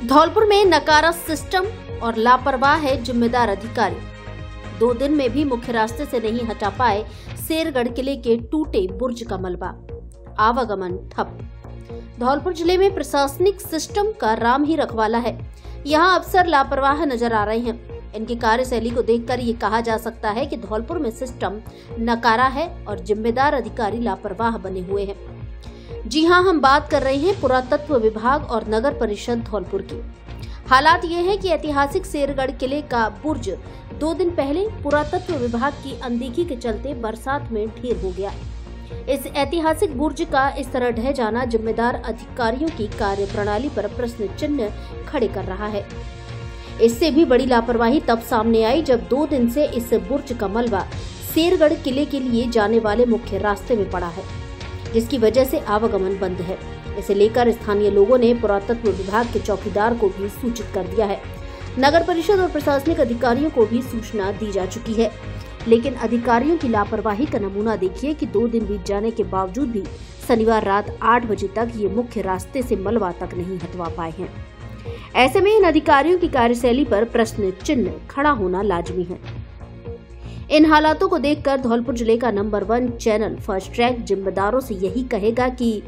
धौलपुर में नकारा सिस्टम और लापरवाह है जिम्मेदार अधिकारी। 2 दिन में भी मुख्य रास्ते से नहीं हटा पाए शेरगढ़ किले के टूटे बुर्ज का मलबा, आवागमन ठप। धौलपुर जिले में प्रशासनिक सिस्टम का राम ही रखवाला है। यहाँ अफसर लापरवाह नजर आ रहे हैं। इनकी कार्यशैली को देखकर ये कहा जा सकता है कि धौलपुर में सिस्टम नकारा है और जिम्मेदार अधिकारी लापरवाह बने हुए हैं। जी हाँ, हम बात कर रहे हैं पुरातत्व विभाग और नगर परिषद धौलपुर की। हालात ये है कि ऐतिहासिक शेरगढ़ किले का बुर्ज 2 दिन पहले पुरातत्व विभाग की अनदेखी के चलते बरसात में ढेर हो गया। इस ऐतिहासिक बुर्ज का इस तरह ढह जाना जिम्मेदार अधिकारियों की कार्यप्रणाली पर प्रश्न चिन्ह खड़े कर रहा है। इससे भी बड़ी लापरवाही तब सामने आई जब 2 दिन से इस बुर्ज का मलबा शेरगढ़ किले के लिए जाने वाले मुख्य रास्ते में पड़ा है, जिसकी वजह से आवागमन बंद है। इसे लेकर स्थानीय लोगों ने पुरातत्व विभाग के चौकीदार को भी सूचित कर दिया है। नगर परिषद और प्रशासनिक अधिकारियों को भी सूचना दी जा चुकी है, लेकिन अधिकारियों की लापरवाही का नमूना देखिए कि 2 दिन बीत जाने के बावजूद भी शनिवार रात 8 बजे तक ये मुख्य रास्ते से मलबा तक नहीं हटवा पाए हैं। ऐसे में इन अधिकारियों की कार्यशैली पर प्रश्न चिन्ह खड़ा होना लाजमी है। इन हालातों को देखकर धौलपुर जिले का नंबर 1 चैनल फर्स्ट ट्रैक जिम्मेदारों से यही कहेगा कि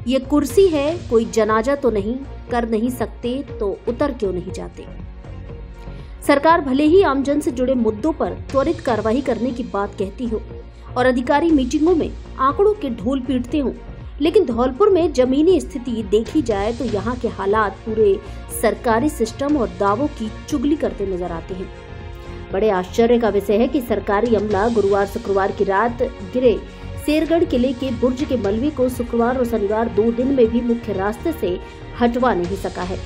ये कुर्सी है, कोई जनाजा तो नहीं कर नहीं सकते तो उतर क्यों नहीं जाते। सरकार भले ही आमजन से जुड़े मुद्दों पर त्वरित कार्रवाई करने की बात कहती हो और अधिकारी मीटिंगों में आंकड़ों के ढोल पीटते हों, लेकिन धौलपुर में जमीनी स्थिति देखी जाए तो यहाँ के हालात पूरे सरकारी सिस्टम और दावों की चुगली करते नजर आते हैं। बड़े आश्चर्य का विषय है कि सरकारी अमला गुरुवार शुक्रवार की रात गिरे शेरगढ़ किले के बुर्ज के मलबे को शुक्रवार और शनिवार 2 दिन में भी मुख्य रास्ते से हटवा नहीं सका है।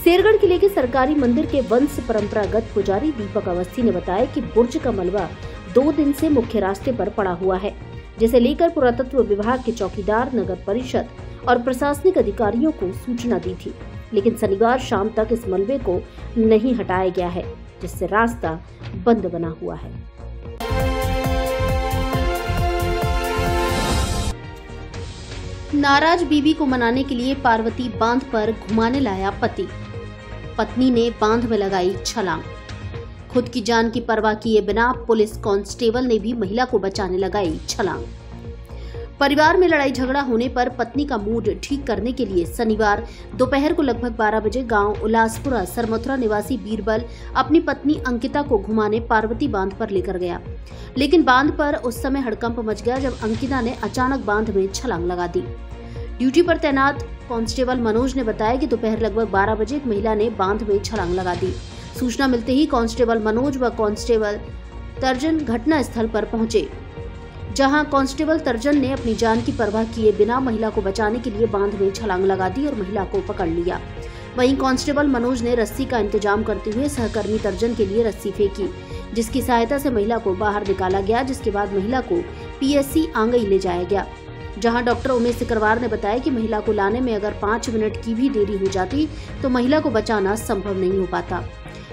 शेरगढ़ किले के सरकारी मंदिर के वंश परंपरागत पुजारी दीपक अवस्थी ने बताया कि बुर्ज का मलबा 2 दिन से मुख्य रास्ते पर पड़ा हुआ है, जिसे लेकर पुरातत्व विभाग के चौकीदार, नगर परिषद और प्रशासनिक अधिकारियों को सूचना दी थी, लेकिन शनिवार शाम तक इस मलबे को नहीं हटाया गया है, जिससे रास्ता बंद बना हुआ है। नाराज बीवी को मनाने के लिए पार्वती बांध पर घुमाने लाया पति। पत्नी ने बांध में लगाई छलांग। खुद की जान की परवाह किए बिना पुलिस कांस्टेबल ने भी महिला को बचाने लगाई छलांग। परिवार में लड़ाई झगड़ा होने पर पत्नी का मूड ठीक करने के लिए शनिवार दोपहर को लगभग 12 बजे गांव उल्लासपुरा सरमथुरा निवासी बीरबल अपनी पत्नी अंकिता को घुमाने पार्वती बांध पर लेकर गया, लेकिन बांध पर उस समय हड़कंप मच गया जब अंकिता ने अचानक बांध में छलांग लगा दी। ड्यूटी पर तैनात कांस्टेबल मनोज ने बताया कि दोपहर लगभग 12 बजे एक महिला ने बांध में छलांग लगा दी। सूचना मिलते ही कांस्टेबल मनोज व कांस्टेबल तर्जन घटना स्थल पर पहुंचे, जहां कांस्टेबल तर्जन ने अपनी जान की परवाह किए बिना महिला को बचाने के लिए बांध में छलांग लगा दी और महिला को पकड़ लिया। वहीं कांस्टेबल मनोज ने रस्सी का इंतजाम करते हुए सहकर्मी तर्जन के लिए रस्सी फेंकी, जिसकी सहायता से महिला को बाहर निकाला गया, जिसके बाद महिला को PSC आंगई ले जाया गया, जहां डॉक्टर उमेश सिकरवार ने बताया कि महिला को लाने में अगर 5 मिनट की भी देरी हो जाती तो महिला को बचाना संभव नहीं हो पाता।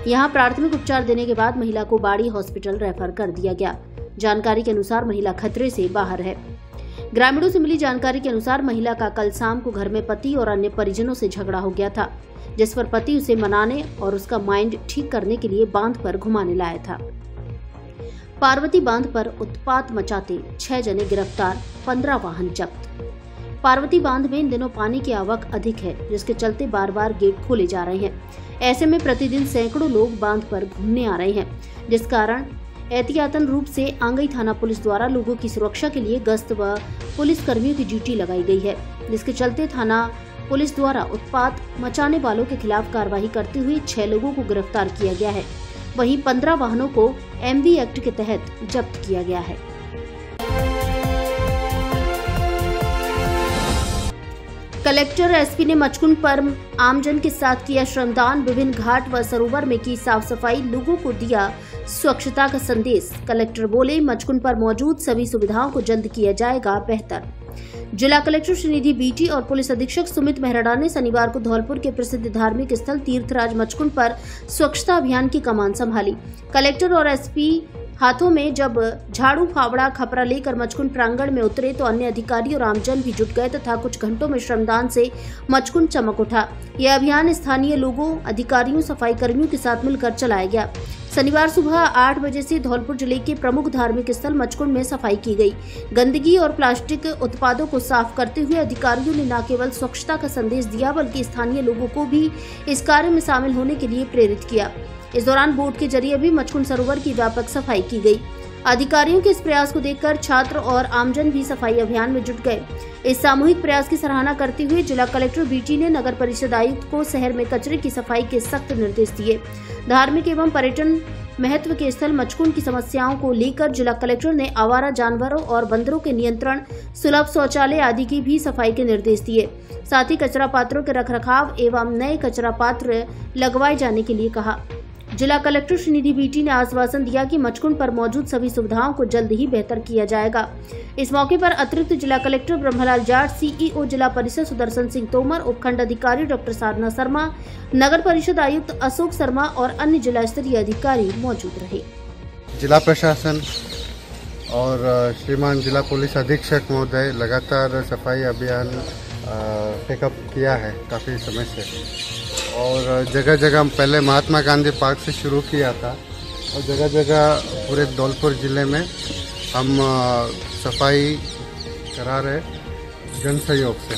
यहां प्राथमिक उपचार देने के बाद महिला को बाड़ी हॉस्पिटल रेफर कर दिया गया। जानकारी के अनुसार महिला खतरे से बाहर है। ग्रामीणों से मिली जानकारी के अनुसार महिला का कल शाम को घर में पति और अन्य परिजनों से झगड़ा हो गया था, जिस पर पति उसे मनाने और उसका माइंड ठीक करने के लिए बांध पर घुमाने लाया था। पार्वती बांध पर उत्पात मचाते 6 जने गिरफ्तार, 15 वाहन जब्त। पार्वती बांध में इन दिनों पानी की आवक अधिक है, जिसके चलते बार बार गेट खोले जा रहे हैं। ऐसे में प्रतिदिन सैकड़ों लोग बांध पर घूमने आ रहे हैं, जिस कारण एहतियातन रूप से आंगई थाना पुलिस द्वारा लोगों की सुरक्षा के लिए गश्त व पुलिस कर्मियों की ड्यूटी लगाई गई है, जिसके चलते थाना पुलिस द्वारा उत्पात मचाने वालों के खिलाफ कार्रवाई करते हुए 6 लोगों को गिरफ्तार किया गया है। वहीं 15 वाहनों को MV एक्ट के तहत जब्त किया गया है। कलेक्टर SP ने मचकुंड पर आमजन के साथ किया श्रमदान। विभिन्न घाट व सरोवर में की साफ सफाई, लोगों को दिया स्वच्छता का संदेश। कलेक्टर बोले, मचकुंड पर मौजूद सभी सुविधाओं को जल्द किया जाएगा बेहतर। जिला कलेक्टर श्रीनिधि BT और पुलिस अधीक्षक सुमित मेहराडा ने शनिवार को धौलपुर के प्रसिद्ध धार्मिक स्थल तीर्थराज मचकुंड पर स्वच्छता अभियान की कमान संभाली। कलेक्टर और SP हाथों में जब झाड़ू फावड़ा खपरा लेकर मचकुंड प्रांगण में उतरे तो अन्य अधिकारी और आमजन भी जुट गए तथा कुछ घंटों में श्रमदान से मचकुंड चमक उठा। यह अभियान स्थानीय लोगों, अधिकारियों, सफाई कर्मियों के साथ मिलकर चलाया गया। शनिवार सुबह 8 बजे से धौलपुर जिले के प्रमुख धार्मिक स्थल मचकुंड में सफाई की गई। गंदगी और प्लास्टिक उत्पादों को साफ करते हुए अधिकारियों ने न केवल स्वच्छता का संदेश दिया बल्कि स्थानीय लोगों को भी इस कार्य में शामिल होने के लिए प्रेरित किया। इस दौरान बोट के जरिए भी मचकुंड सरोवर की व्यापक सफाई की गई। अधिकारियों के इस प्रयास को देखकर छात्र और आमजन भी सफाई अभियान में जुट गए। इस सामूहिक प्रयास की सराहना करते हुए जिला कलेक्टर बीटी ने नगर परिषद आयुक्त को शहर में कचरे की सफाई के सख्त निर्देश दिए। धार्मिक एवं पर्यटन महत्व के स्थल मचकुंड की समस्याओं को लेकर जिला कलेक्टर ने आवारा जानवरों और बंदरों के नियंत्रण, सुलभ शौचालय आदि की भी सफाई के निर्देश दिए। साथ ही कचरा पात्रों के रखरखाव एवं नए कचरा पात्र लगवाए जाने के लिए कहा। जिला कलेक्टर श्रीनिधि बीटी ने आश्वासन दिया कि मचकुंड पर मौजूद सभी सुविधाओं को जल्द ही बेहतर किया जाएगा। इस मौके पर अतिरिक्त जिला कलेक्टर ब्रह्मलाल जाट, सीईओ जिला परिषद सुदर्शन सिंह तोमर, उपखंड अधिकारी डॉक्टर साधना शर्मा, नगर परिषद आयुक्त अशोक शर्मा और अन्य जिला स्तरीय अधिकारी मौजूद रहे। जिला प्रशासन और श्रीमान जिला पुलिस अधीक्षक महोदय लगातार सफाई अभियान टेकअप किया है काफ़ी समय से, और जगह जगह पहले महात्मा गांधी पार्क से शुरू किया था और जगह जगह पूरे धौलपुर जिले में हम सफाई करा रहे जन सहयोग से।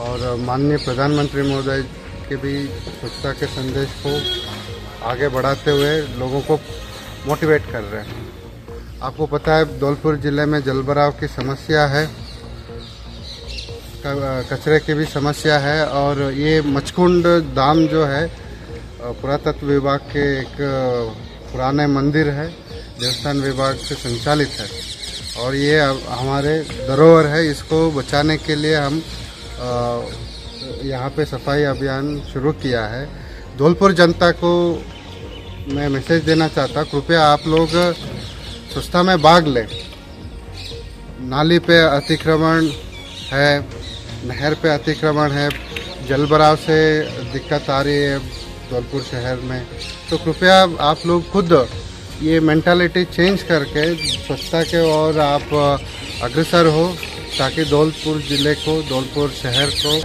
और माननीय प्रधानमंत्री महोदय के भी स्वच्छता के संदेश को आगे बढ़ाते हुए लोगों को मोटिवेट कर रहे हैं। आपको पता है धौलपुर जिले में जलभराव की समस्या है, कचरे की भी समस्या है, और ये मचकुंड धाम जो है पुरातत्व विभाग के एक पुराने मंदिर है, देवस्थान विभाग से संचालित है और ये हमारे धरोहर है। इसको बचाने के लिए हम यहाँ पे सफाई अभियान शुरू किया है। धौलपुर जनता को मैं मैसेज देना चाहता, कृपया आप लोग स्वच्छता में भाग लें। नाली पे अतिक्रमण है, नहर पे अतिक्रमण है, जलभराव से दिक्कत आ रही है धौलपुर शहर में, तो कृपया आप लोग खुद ये मेंटालिटी चेंज करके स्वच्छता के और आप अग्रसर हो, ताकि धौलपुर जिले को, धौलपुर शहर को।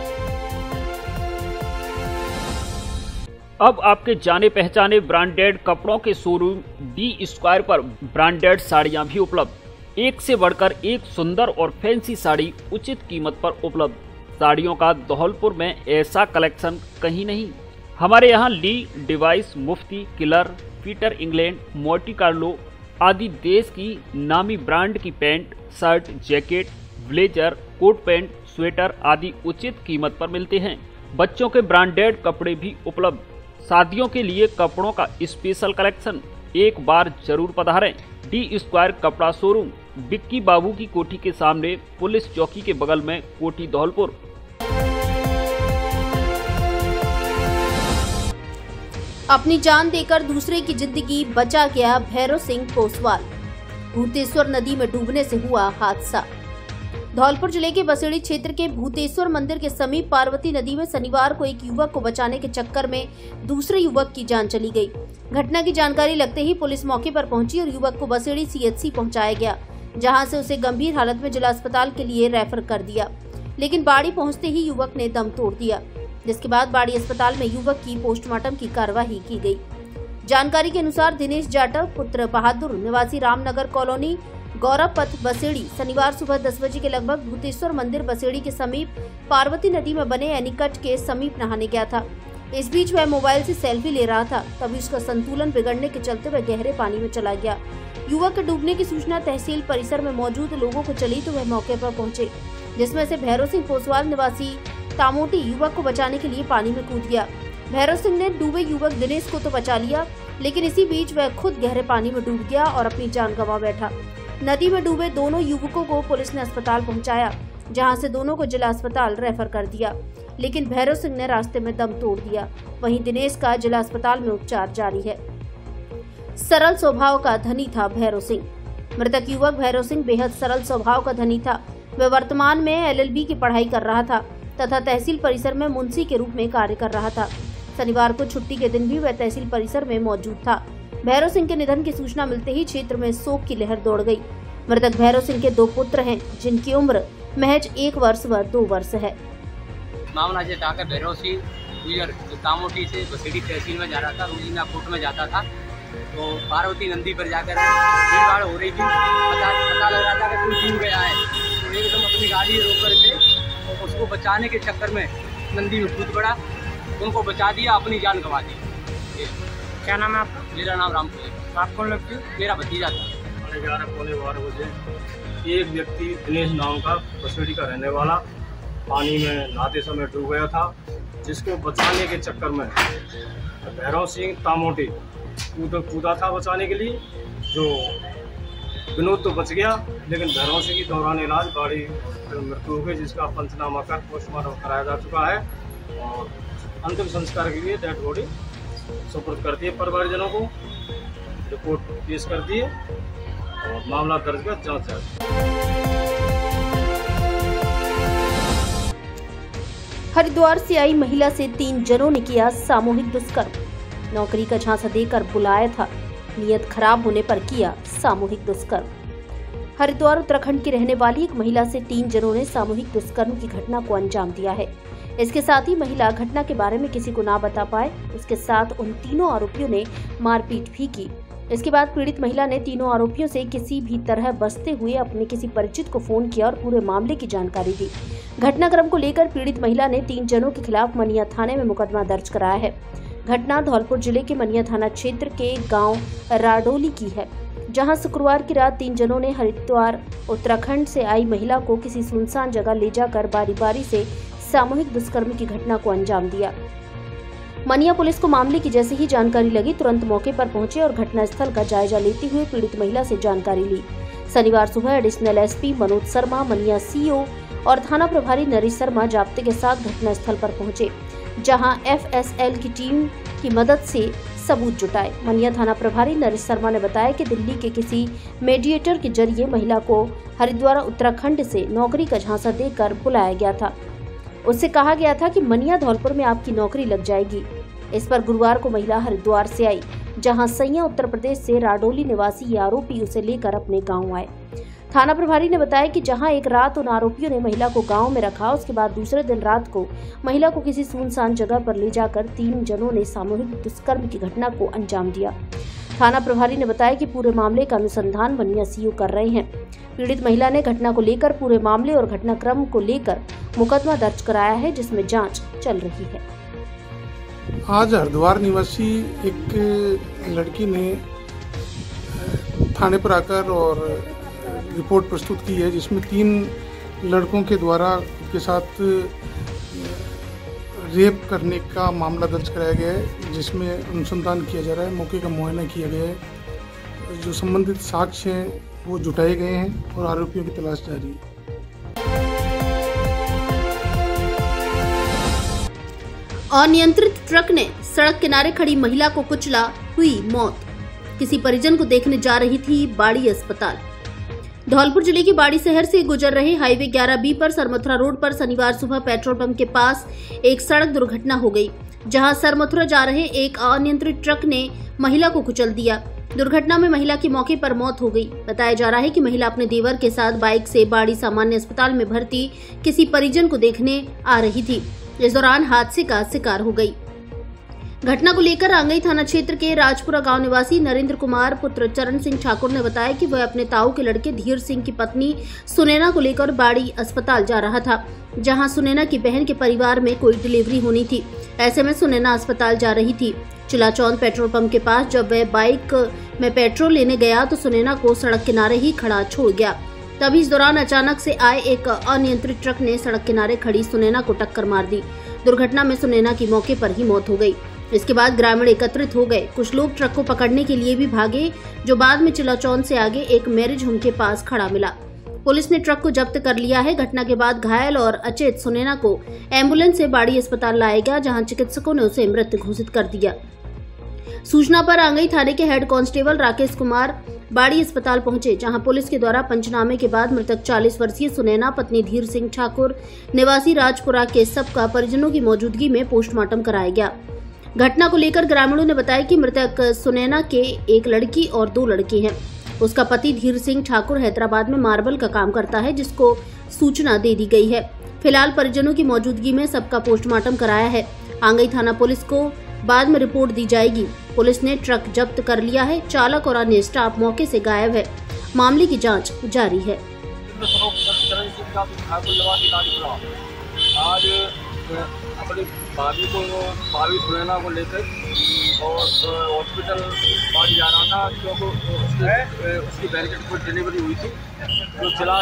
अब आपके जाने पहचाने ब्रांडेड कपड़ों के शोरूम डी स्क्वायर पर ब्रांडेड साड़ियां भी उपलब्ध। एक से बढ़कर एक सुंदर और फैंसी साड़ी उचित कीमत पर उपलब्ध। साड़ियों का धौलपुर में ऐसा कलेक्शन कहीं नहीं। हमारे यहाँ ली, डिवाइस, Mufti, Killer, Peter England, Monte Carlo आदि देश की नामी ब्रांड की pant, shirt, jacket, blazer, coat pant, sweater आदि उचित कीमत पर मिलते हैं। बच्चों के ब्रांडेड कपड़े भी उपलब्ध। शादियों के लिए कपड़ों का स्पेशल कलेक्शन, एक बार जरूर पधारें। डी स्क्वायर कपड़ा शोरूम, बिक्की बाबू की कोठी के सामने, पुलिस चौकी के बगल में, कोठी धौलपुर। अपनी जान देकर दूसरे की जिंदगी बचा गया भैरव सिंह पोसवाल। भूतेश्वर नदी में डूबने से हुआ हादसा। धौलपुर जिले के बसेड़ी क्षेत्र के भूतेश्वर मंदिर के समीप पार्वती नदी में शनिवार को एक युवक को बचाने के चक्कर में दूसरे युवक की जान चली गई। घटना की जानकारी लगते ही पुलिस मौके पर पहुंची और युवक को बसेड़ी सीएचसी पहुंचाया गया, जहां से उसे गंभीर हालत में जिला अस्पताल के लिए रेफर कर दिया। लेकिन बाड़ी पहुंचते ही युवक ने दम तोड़ दिया, जिसके बाद बाड़ी अस्पताल में युवक की पोस्टमार्टम की कार्यवाही की गई। जानकारी के अनुसार दिनेश जाटव पुत्र बहादुर निवासी रामनगर कॉलोनी गौरव पथ बसेड़ी शनिवार सुबह 10 बजे के लगभग भूतेश्वर मंदिर बसेड़ी के समीप पार्वती नदी में बने एनीकट के समीप नहाने गया था। इस बीच वह मोबाइल से सेल्फी ले रहा था, तभी उसका संतुलन बिगड़ने के चलते वह गहरे पानी में चला गया। युवक के डूबने की सूचना तहसील परिसर में मौजूद लोगों को चली तो वह मौके पर पहुंचे, जिसमें से भैरव सिंह पोसवाल निवासी तामोटी युवक को बचाने के लिए पानी में कूद गया। भैरव सिंह ने डूबे युवक दिनेश को तो बचा लिया, लेकिन इसी बीच वह खुद गहरे पानी में डूब गया और अपनी जान गंवा बैठा। नदी में डूबे दोनों युवकों को पुलिस ने अस्पताल पहुंचाया, जहां से दोनों को जिला अस्पताल रेफर कर दिया, लेकिन भैरव सिंह ने रास्ते में दम तोड़ दिया। वहीं दिनेश का जिला अस्पताल में उपचार जारी है। सरल स्वभाव का धनी था भैरव सिंह। मृतक युवक भैरव सिंह बेहद सरल स्वभाव का धनी था। वह वर्तमान में LLB की पढ़ाई कर रहा था तथा तहसील परिसर में मुंशी के रूप में कार्य कर रहा था। शनिवार को छुट्टी के दिन भी वह तहसील परिसर में मौजूद था। भैरव सिंह के निधन की सूचना मिलते ही क्षेत्र में शोक की लहर दौड़ गई। मृतक भैरव सिंह के 2 पुत्र हैं, जिनकी उम्र महज 1 वर्ष व 2 वर्ष है। मामला ये था कि भैरव सिंह गुजर तामोटी से बसेड़ी तहसील में जा रहा था, रोजीना कोर्ट में जाता था, तो पार्वती नंदी पर जाकर भीड़ भाड़ हो रही थी। पता लग रहा था कि कोई डूब गया है, तो एकदम अपनी गाड़ी रोक करके और उसको बचाने के चक्कर में नंदी में कूद पड़ा, उनको बचा दिया, अपनी जान गंवा दी। क्या नाम है आपका? मेरा नाम रामपुर। आप कौन लगती है? मेरा भतीजा था। 11-12 बजे एक व्यक्ति दिनेश नाम का बसेड़ी का रहने वाला पानी में नहाते समय डूब गया था, जिसको बचाने के चक्कर में भैरव सिंह तामोटी कूदा था बचाने के लिए। जो विनोद तो बच गया, लेकिन भैरव सिंह की दौरान इलाज गाड़ी मृत्यु हो गई, जिसका पंचनामा कर पोस्टमार्टम कराया जा चुका है और अंतिम संस्कार के लिए डेड बॉडी सुपुर्द कर दिए परिवारजनों को, रिपोर्ट पेश कर दिए और मामला दर्ज कर जांच जारी। हरिद्वार से आई महिला से 3 जनों ने किया सामूहिक दुष्कर्म। नौकरी का झांसा देकर बुलाया था, नियत खराब होने पर किया सामूहिक दुष्कर्म। हरिद्वार उत्तराखंड की रहने वाली एक महिला से 3 जनों ने सामूहिक दुष्कर्म की घटना को अंजाम दिया है। इसके साथ ही महिला घटना के बारे में किसी को ना बता पाए, उसके साथ उन तीनों आरोपियों ने मारपीट भी की। इसके बाद पीड़ित महिला ने तीनों आरोपियों से किसी भी तरह बचते हुए अपने किसी परिचित को फोन किया और पूरे मामले की जानकारी दी। घटनाक्रम को लेकर पीड़ित महिला ने 3 जनों के खिलाफ मनिया थाने में मुकदमा दर्ज कराया है। घटना धौलपुर जिले के मनिया थाना क्षेत्र के गांव राडोली की है, जहां शुक्रवार की रात 3 जनों ने हरिद्वार उत्तराखंड से आई महिला को किसी सुनसान जगह ले जाकर बारी बारी से सामूहिक दुष्कर्म की घटना को अंजाम दिया। मनिया पुलिस को मामले की जैसे ही जानकारी लगी, तुरंत मौके पर पहुंचे और घटनास्थल का जायजा लेते हुए पीड़ित महिला से जानकारी ली। शनिवार सुबह एडिशनल एसपी मनोज शर्मा, मनिया सीओ और थाना प्रभारी नरेश शर्मा जाब्ते के साथ घटनास्थल पर पहुंचे, जहां एफएसएल की टीम की मदद से सबूत जुटाए। मनिया थाना प्रभारी नरेश शर्मा ने बताया कि दिल्ली के किसी मीडिएटर के जरिए महिला को हरिद्वार उत्तराखंड से नौकरी का झांसा देकर बुलाया गया था। उससे कहा गया था कि मनिया धौलपुर में आपकी नौकरी लग जाएगी। इस पर गुरुवार को महिला हरिद्वार से आई, जहां सैया उत्तर प्रदेश से राडोली निवासी ये आरोपी उसे लेकर अपने गांव आए। थाना प्रभारी ने बताया कि जहां एक रात उन आरोपियों ने महिला को गांव में रखा, उसके बाद दूसरे दिन रात को महिला को किसी सुनसान जगह पर ले जाकर 3 जनों ने सामूहिक दुष्कर्म की घटना को अंजाम दिया। थाना प्रभारी ने बताया कि पूरे मामले का अनुसंधान मनिया सीओ कर रहे हैं। पीड़ित महिला ने घटना को लेकर पूरे मामले और घटनाक्रम को लेकर मुकदमा दर्ज कराया है, जिसमें जांच चल रही है। आज हरिद्वार निवासी एक लड़की ने थाने पर आकर और रिपोर्ट प्रस्तुत की है, जिसमें 3 लड़कों के द्वारा के साथ रेप करने का मामला दर्ज कराया गया है, जिसमें अनुसंधान किया जा रहा है। मौके का मुआयना किया गया है, जो संबंधित साक्ष्य हैं वो जुटाए गए हैं और आरोपियों की तलाश जारी है। अनियंत्रित ट्रक ने सड़क किनारे खड़ी महिला को कुचला, हुई मौत। किसी परिजन को देखने जा रही थी बाड़ी अस्पताल। धौलपुर जिले के बाड़ी शहर से गुजर रहे हाईवे 11B पर सरमथुरा रोड पर शनिवार सुबह पेट्रोल पंप के पास एक सड़क दुर्घटना हो गई, जहां सरमथुरा जा रहे एक अनियंत्रित ट्रक ने महिला को कुचल दिया। दुर्घटना में महिला की मौके पर मौत हो गई। बताया जा रहा है कि महिला अपने देवर के साथ बाइक से बाड़ी सामान्य अस्पताल में भर्ती किसी परिजन को देखने आ रही थी। इस दौरान हादसे का शिकार हो गई। घटना को लेकर रांगई थाना क्षेत्र के राजपुरा गांव निवासी नरेंद्र कुमार पुत्र चरण सिंह ठाकुर ने बताया कि वह अपने ताऊ के लड़के धीर सिंह की पत्नी सुनैना को लेकर बाड़ी अस्पताल जा रहा था, जहां सुनैना की बहन के परिवार में कोई डिलीवरी होनी थी। ऐसे में सुनैना अस्पताल जा रही थी। चिलाचौंद पेट्रोल पंप के पास जब वह बाइक में पेट्रोल लेने गया तो सुनैना को सड़क किनारे ही खड़ा छोड़ गया। तभी इस दौरान अचानक से आए एक अनियंत्रित ट्रक ने सड़क किनारे खड़ी सुनैना को टक्कर मार दी। दुर्घटना में सुनैना की मौके पर ही मौत हो गई। इसके बाद ग्रामीण एकत्रित हो गए। कुछ लोग ट्रक को पकड़ने के लिए भी भागे, जो बाद में चिलाचौंद से आगे एक मैरिज होम के पास खड़ा मिला। पुलिस ने ट्रक को जब्त कर लिया है। घटना के बाद घायल और अचेत सुनैना को एम्बुलेंस से बाड़ी अस्पताल लाया गया, जहां चिकित्सकों ने उसे मृत घोषित कर दिया। सूचना पर रांगई थाने के हेड कांस्टेबल राकेश कुमार बाड़ी अस्पताल पहुंचे, जहां पुलिस के द्वारा पंचनामे के बाद मृतक 40 वर्षीय सुनैना पत्नी धीर सिंह ठाकुर निवासी राजपुरा के सबका परिजनों की मौजूदगी में पोस्टमार्टम कराया गया। घटना को लेकर ग्रामीणों ने बताया कि मृतक सुनैना के एक लड़की और 2 लड़के हैं। उसका पति धीर सिंह ठाकुर हैदराबाद में मार्बल का काम करता है, जिसको सूचना दे दी गई है। फिलहाल परिजनों की मौजूदगी में सबका पोस्टमार्टम कराया है। आंगई थाना पुलिस को बाद में रिपोर्ट दी जाएगी। पुलिस ने ट्रक जब्त कर लिया है। चालक और अन्य स्टाफ मौके से गायब है। मामले की जांच जारी है। आज अपनी भाभी सुनैना को लेकर और हॉस्पिटल पार्टी जा रहा था, क्योंकि उसकी बैरिकेड पर डिलीवरी हुई थी। जो जिला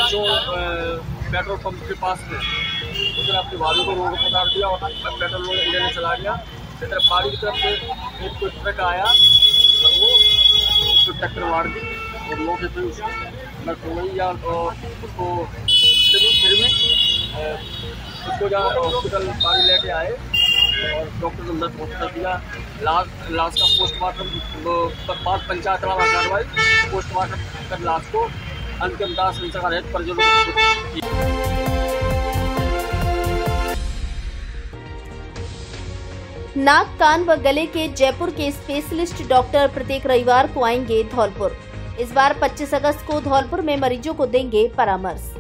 पेट्रोल पंप के पास में उसने अपनी भाभी को रोड पर उतार दिया और पेट्रोल लेने चला गया। इस तरफ पारी की तरफ से एक कोई ट्रक आया और वो उसको टक्कर मार दी और मौके पर उसको वही या उसको फिर में उसको जहाँ हॉस्पिटल पारी लेके आए और डॉक्टर ने मृत घोषित कर दिया। लाश का पोस्टमार्टम पंचायत कार्रवाई पोस्टमार्टम कर लाश को अंतिम दाह संस्कार हेतु परिजनों को। नाक, कान व गले के जयपुर के स्पेशलिस्ट डॉक्टर प्रत्येक रविवार को आएंगे धौलपुर। इस बार 25 अगस्त को धौलपुर में मरीजों को देंगे परामर्श।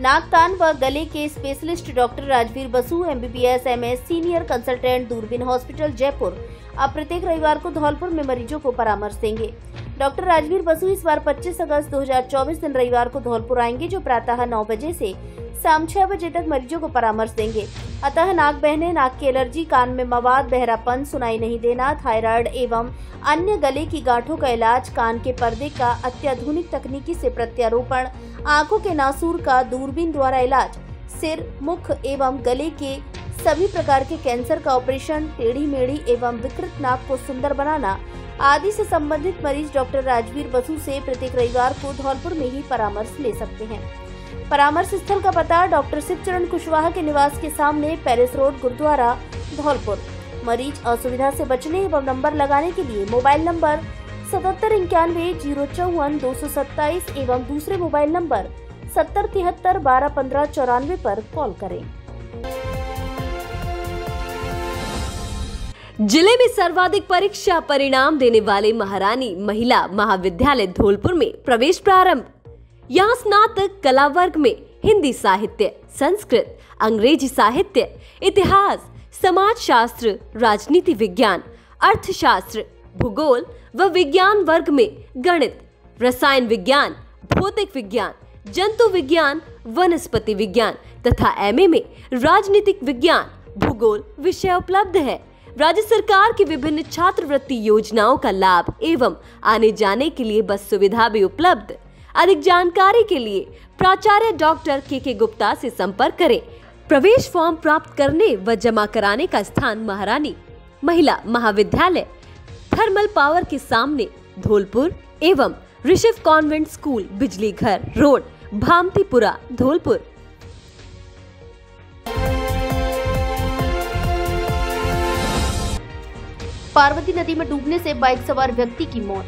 नाक, कान व गले के specialist doctor Rajveer Basu MBBS MS senior consultant दूरबीन हॉस्पिटल जयपुर अब प्रत्येक रविवार को धौलपुर में मरीजों को परामर्श देंगे। डॉक्टर राजवीर बसु इस बार 25 अगस्त 2024 दिन रविवार को धौलपुर आएंगे, जो प्रातः 9 बजे से शाम 6 बजे तक मरीजों को परामर्श देंगे। अतः नाक बहने, नाक की एलर्जी, कान में मवाद, बहरापन, सुनाई नहीं देना, थायराइड एवं अन्य गले की गांठों का इलाज, कान के पर्दे का अत्याधुनिक तकनीकी से प्रत्यारोपण, आंखों के नासूर का दूरबीन द्वारा इलाज, सिर, मुख एवं गले के सभी प्रकार के कैंसर का ऑपरेशन, टेढ़ी मेढ़ी एवं विकृत नाक को सुंदर बनाना आदि से संबंधित मरीज डॉक्टर राजवीर बसु से प्रत्येक रविवार को धौलपुर में ही परामर्श ले सकते हैं। परामर्श स्थल का पता डॉक्टर शिवचरण कुशवाहा के निवास के सामने, पेरिस रोड, गुरुद्वारा, धौलपुर। मरीज असुविधा से बचने एवं नंबर लगाने के लिए मोबाइल नंबर 7791-054-227 एवं दूसरे मोबाइल नंबर 7073-1215-94 पर कॉल करें। जिले में सर्वाधिक परीक्षा परिणाम देने वाले महारानी महिला महाविद्यालय धौलपुर में प्रवेश प्रारंभ। यहाँ स्नातक कला वर्ग में हिंदी साहित्य, संस्कृत, अंग्रेजी साहित्य, इतिहास, समाज शास्त्र, राजनीति विज्ञान, अर्थशास्त्र, भूगोल व विज्ञान वर्ग में गणित, रसायन विज्ञान, भौतिक विज्ञान, जंतु विज्ञान, वनस्पति विज्ञान तथा MA में राजनीतिक विज्ञान, भूगोल विषय उपलब्ध है। राज्य सरकार की विभिन्न छात्रवृत्ति योजनाओं का लाभ एवं आने जाने के लिए बस सुविधा भी उपलब्ध। अधिक जानकारी के लिए प्राचार्य डॉक्टर KK गुप्ता से संपर्क करें। प्रवेश फॉर्म प्राप्त करने व जमा कराने का स्थान महारानी महिला महाविद्यालय, थर्मल पावर के सामने, धौलपुर एवं ऋषभ कॉन्वेंट स्कूल, बिजली घर रोड, भामतीपुरा, धौलपुर। पार्वती नदी में डूबने से बाइक सवार व्यक्ति की मौत।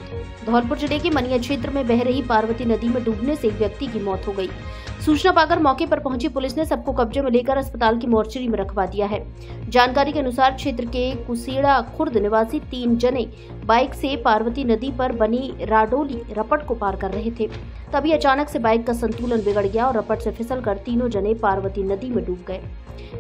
धौलपुर जिले के मनिया क्षेत्र में बह रही पार्वती नदी में डूबने से एक व्यक्ति की मौत हो गई। सूचना पाकर मौके पर पहुंची पुलिस ने सबको कब्जे में लेकर अस्पताल की मोर्चरी में रखवा दिया है। जानकारी के अनुसार क्षेत्र के कुसेड़ा खुर्द निवासी 3 जने बाइक से पार्वती नदी पर बनी राडोली रपट को पार कर रहे थे। तभी अचानक से बाइक का संतुलन बिगड़ गया और रपट से फिसलकर तीनों जने पार्वती नदी में डूब गए,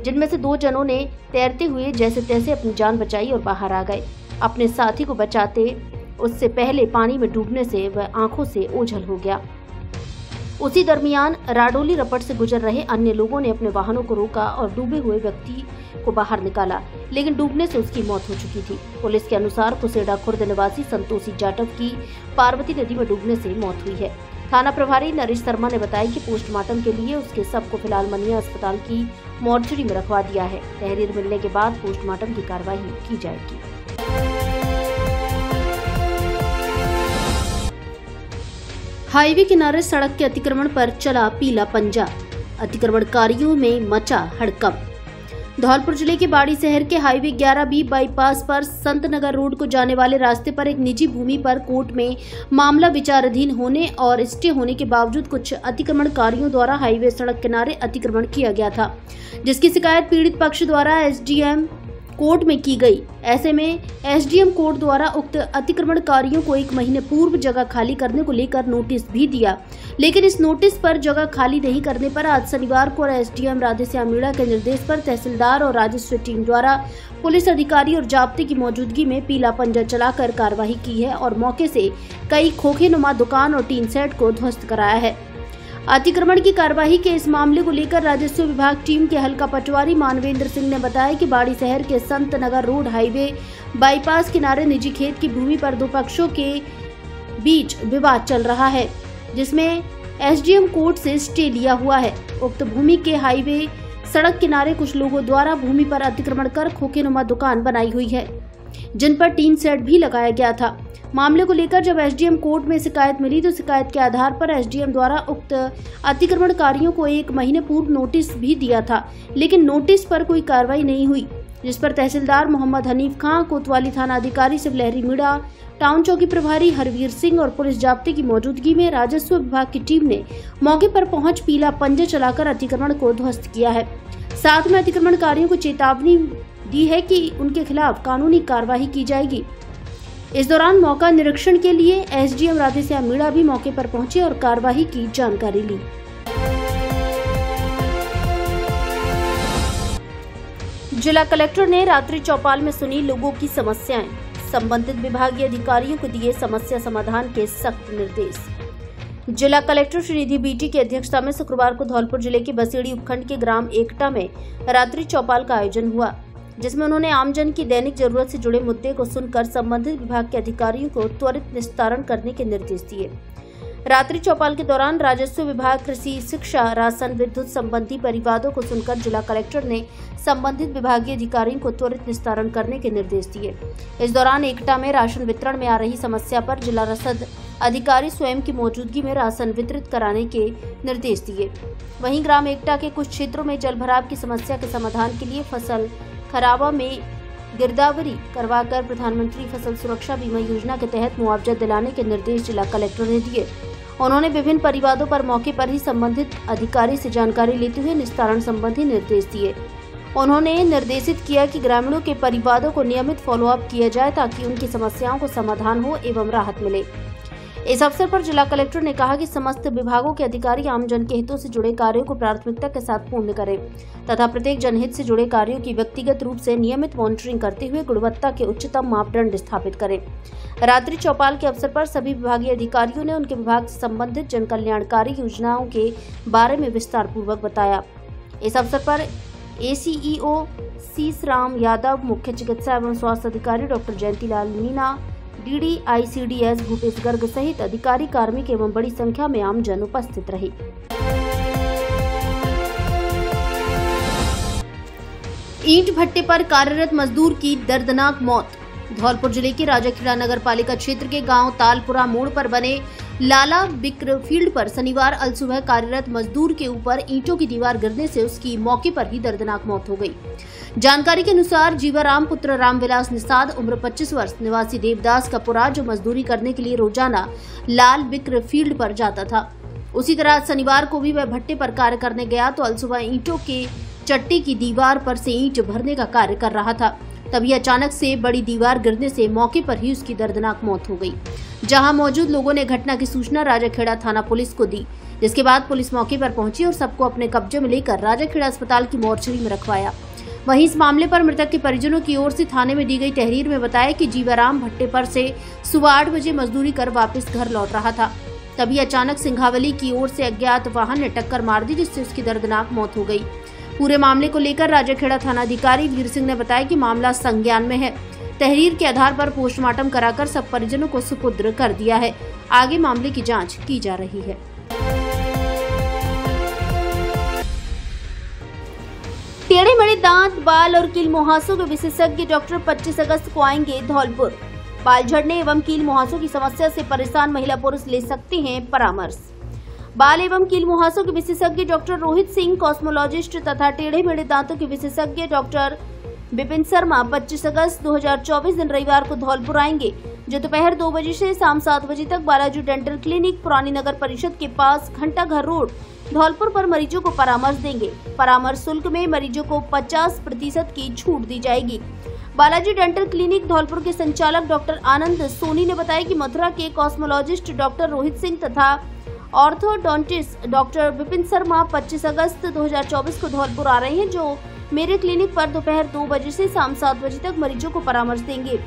जिनमें से 2 जनों ने तैरते हुए जैसे तैसे अपनी जान बचाई और बाहर आ गए। अपने साथी को बचाते उससे पहले पानी में डूबने से वह आंखों से ओझल हो गया। उसी दरमियान राडोली रपट से गुजर रहे अन्य लोगों ने अपने वाहनों को रोका और डूबे हुए व्यक्ति को बाहर निकाला, लेकिन डूबने से उसकी मौत हो चुकी थी। पुलिस के अनुसार कुसेड़ा खुर्द निवासी संतोषी जाटव की पार्वती नदी में डूबने से मौत हुई है। थाना प्रभारी नरेश शर्मा ने बताया कि पोस्टमार्टम के लिए उसके शव को फिलहाल मनिया अस्पताल की मोर्चरी में रखवा दिया है। तहरीर मिलने के बाद पोस्टमार्टम की कार्रवाई की जाएगी। हाईवे किनारे सड़क के अतिक्रमण पर चला पीला पंजा, अतिक्रमणकारियों में मचा हड़कंप। धौलपुर जिले के बाड़ी शहर के हाईवे 11B बाईपास पर संत नगर रोड को जाने वाले रास्ते पर एक निजी भूमि पर कोर्ट में मामला विचाराधीन होने और स्टे होने के बावजूद कुछ अतिक्रमणकारियों द्वारा हाईवे सड़क किनारे अतिक्रमण किया गया था, जिसकी शिकायत पीड़ित पक्ष द्वारा SDM कोर्ट में की गई। ऐसे में एसडीएम कोर्ट द्वारा उक्त अतिक्रमणकारियों को 1 महीने पूर्व जगह खाली करने को लेकर नोटिस भी दिया, लेकिन इस नोटिस पर जगह खाली नहीं करने पर आज शनिवार को एसडीएम राधेश्याम मीणा के निर्देश पर तहसीलदार और राजस्व टीम द्वारा पुलिस अधिकारी और जाब्ते की मौजूदगी में पीला पंजा चलाकर कार्रवाई की है और मौके से कई खोखेनुमा दुकान और टीन सेट को ध्वस्त कराया है। अतिक्रमण की कार्रवाई के इस मामले को लेकर राजस्व विभाग टीम के हल्का पटवारी मानवेंद्र सिंह ने बताया कि बाड़ी शहर के Sant Nagar road highway bypass किनारे निजी खेत की भूमि पर 2 पक्षों के बीच विवाद चल रहा है, जिसमें एसडीएम कोर्ट से स्टे लिया हुआ है। उक्त भूमि के हाईवे सड़क किनारे कुछ लोगों द्वारा भूमि पर अतिक्रमण कर खोखेनुमा दुकान बनाई हुई है, जिन पर टीन सेट भी लगाया गया था। मामले को लेकर जब एसडीएम कोर्ट में शिकायत मिली तो शिकायत के आधार पर एसडीएम द्वारा उक्त अतिक्रमणकारियों को 1 महीने पूर्व नोटिस भी दिया था, लेकिन नोटिस पर कोई कार्रवाई नहीं हुई, जिस पर तहसीलदार मोहम्मद हनीफ खां, कोतवाली थाना अधिकारी शिवलहरी मीणा, टाउन चौकी प्रभारी हरवीर सिंह और पुलिस जाब्ते की मौजूदगी में राजस्व विभाग की टीम ने मौके पर पहुंच पीला पंजा चलाकर अतिक्रमण को ध्वस्त किया है। साथ में अतिक्रमणकारियों को चेतावनी दी है कि उनके खिलाफ कानूनी कार्रवाई की जाएगी। इस दौरान मौका निरीक्षण के लिए एसडीएम राधेश्याम मीणा भी मौके पर पहुंचे और कार्रवाई की जानकारी ली। जिला कलेक्टर ने रात्रि चौपाल में सुनी लोगों की समस्याएं, संबंधित विभागीय अधिकारियों को दिए समस्या समाधान के सख्त निर्देश। जिला कलेक्टर श्रीनिधि बीटी की अध्यक्षता में शुक्रवार को धौलपुर जिले के बसेड़ी उपखंड के ग्राम एकटा में रात्रि चौपाल का आयोजन हुआ, जिसमें उन्होंने आमजन की दैनिक जरूरत से जुड़े मुद्दे को सुनकर संबंधित विभाग के अधिकारियों को त्वरित निस्तारण करने के निर्देश दिए। रात्रि चौपाल के दौरान राजस्व विभाग, कृषि, शिक्षा, राशन, विद्युत संबंधी परिवादों को सुनकर जिला कलेक्टर ने संबंधित विभागीय अधिकारियों को त्वरित निस्तारण करने के निर्देश दिए। इस दौरान एकटा में राशन वितरण में आ रही समस्या पर जिला रसद अधिकारी स्वयं की मौजूदगी में राशन वितरित कराने के निर्देश दिए। वहीं ग्राम एकटा के कुछ क्षेत्रों में जलभराव की समस्या के समाधान के लिए फसल खराबा में गिरदावरी करवाकर प्रधानमंत्री फसल सुरक्षा बीमा योजना के तहत मुआवजा दिलाने के निर्देश जिला कलेक्टर ने दिए। उन्होंने विभिन्न परिवादों पर मौके पर ही संबंधित अधिकारी से जानकारी लेते हुए निस्तारण संबंधी निर्देश दिए। उन्होंने निर्देशित किया कि ग्रामीणों के परिवादों को नियमित फॉलोअप किया जाए ताकि उनकी समस्याओं को समाधान हो एवं राहत मिले। इस अवसर पर जिला कलेक्टर ने कहा कि समस्त विभागों के अधिकारी आमजन के हितों से जुड़े कार्यों को प्राथमिकता के साथ पूर्ण करें तथा प्रत्येक जनहित से जुड़े कार्यों की व्यक्तिगत रूप से नियमित मॉनिटरिंग करते हुए गुणवत्ता के उच्चतम मापदंड स्थापित करें। रात्रि चौपाल के अवसर पर सभी विभागीय अधिकारियों ने उनके विभाग से संबंधित जन कल्याणकारी योजनाओं के बारे में विस्तार पूर्वक बताया। इस अवसर पर एसीईओ शीश राम यादव, मुख्य चिकित्सा एवं स्वास्थ्य अधिकारी डॉक्टर जयंतीलाल मीणा, DDICDS भूपेश गर्ग सहित अधिकारी, कार्मिक एवं बड़ी संख्या में आमजन उपस्थित रहे। ईंट भट्टे पर कार्यरत मजदूर की दर्दनाक मौत। धौलपुर जिले के राजाखेड़ा नगर पालिका क्षेत्र के गांव तालपुरा मोड़ पर बने लाला बिक्र फील्ड पर शनिवार अलसुबह कार्यरत मजदूर के ऊपर ईंटों की दीवार गिरने से उसकी मौके पर ही दर्दनाक मौत हो गई। जानकारी के अनुसार जीवाराम पुत्र रामविलास निषाद उम्र 25 वर्ष निवासी देवदास कपुरा, जो मजदूरी करने के लिए रोजाना लाल बिक्र फील्ड पर जाता था। उसी तरह शनिवार को भी वह भट्टे पर कार्य करने गया तो अलसुबह ईंटों के चट्टे की दीवार पर से ईंट भरने का कार्य कर रहा था। तभी अचानक से बड़ी दीवार गिरने से मौके पर ही उसकी दर्दनाक मौत हो गई। जहां मौजूद लोगों ने घटना की सूचना राजाखेड़ा थाना पुलिस को दी, जिसके बाद पुलिस मौके पर पहुंची और सबको अपने कब्जे में लेकर राजाखेड़ा अस्पताल की मोर्चरी में रखवाया। वहीं इस मामले पर मृतक के परिजनों की ओर से थाने में दी गई तहरीर में बताया कि जीवाराम भट्टे पर से सुबह 8 बजे मजदूरी कर वापस घर लौट रहा था। तभी अचानक सिंघावली की ओर से अज्ञात वाहन ने टक्कर मार दी, जिससे उसकी दर्दनाक मौत हो गई। पूरे मामले को लेकर राजाखेड़ा थाना अधिकारी वीर सिंह ने बताया कि मामला संज्ञान में है। तहरीर के आधार पर पोस्टमार्टम कराकर सब परिजनों को सुपुर्द कर दिया है। आगे मामले की जांच की जा रही है। टेढ़े मेढ़े दांत, बाल और कील मुहासों के विशेषज्ञ डॉक्टर 25 अगस्त को आएंगे धौलपुर। बाल झड़ने एवं कील मुहासों की समस्या से परेशान महिला पुरुष ले सकते हैं परामर्श। बाल एवं कील मुहासों के विशेषज्ञ डॉक्टर रोहित सिंह, कॉस्मोलॉजिस्ट तथा टेढ़े मेढ़े दांतों के विशेषज्ञ डॉक्टर विपिन शर्मा 25 अगस्त 2024 दिन रविवार को धौलपुर आएंगे, जो दोपहर 2 बजे से शाम 7 बजे तक बालाजी डेंटल क्लिनिक, पुरानी नगर परिषद के पास, घंटा घर रोड, धौलपुर पर मरीजों को परामर्श देंगे। परामर्श शुल्क में मरीजों को 50% की छूट दी जाएगी। बालाजी डेंटल क्लिनिक धौलपुर के संचालक डॉक्टर आनंद सोनी ने बताया कि मथुरा के कॉस्मोलॉजिस्ट डॉक्टर रोहित सिंह तथा ऑर्थोडोंटिस्ट डॉक्टर विपिन शर्मा 25 अगस्त 2024 को धौलपुर आ रहे हैं, जो मेरे क्लिनिक पर दोपहर 2 बजे से शाम 7 बजे तक मरीजों को परामर्श देंगे।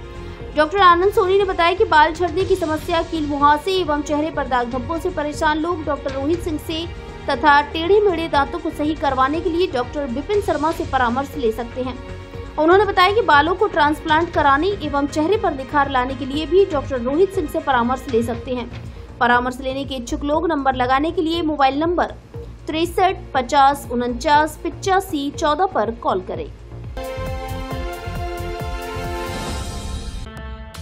डॉक्टर आनंद सोनी ने बताया कि बाल झड़ने की समस्या, कील मुहासे एवं चेहरे पर दाग धब्बों से परेशान लोग डॉक्टर रोहित सिंह से तथा टेढ़े मेढ़े दांतों को सही करवाने के लिए डॉक्टर विपिन शर्मा से परामर्श ले सकते हैं। उन्होंने बताया कि बालों को ट्रांसप्लांट कराने एवं चेहरे पर निखार लाने के लिए भी डॉक्टर रोहित सिंह से परामर्श ले सकते हैं। परामर्श लेने के इच्छुक लोग नंबर लगाने के लिए मोबाइल नंबर 63 50 49 85 14 पर कॉल करें।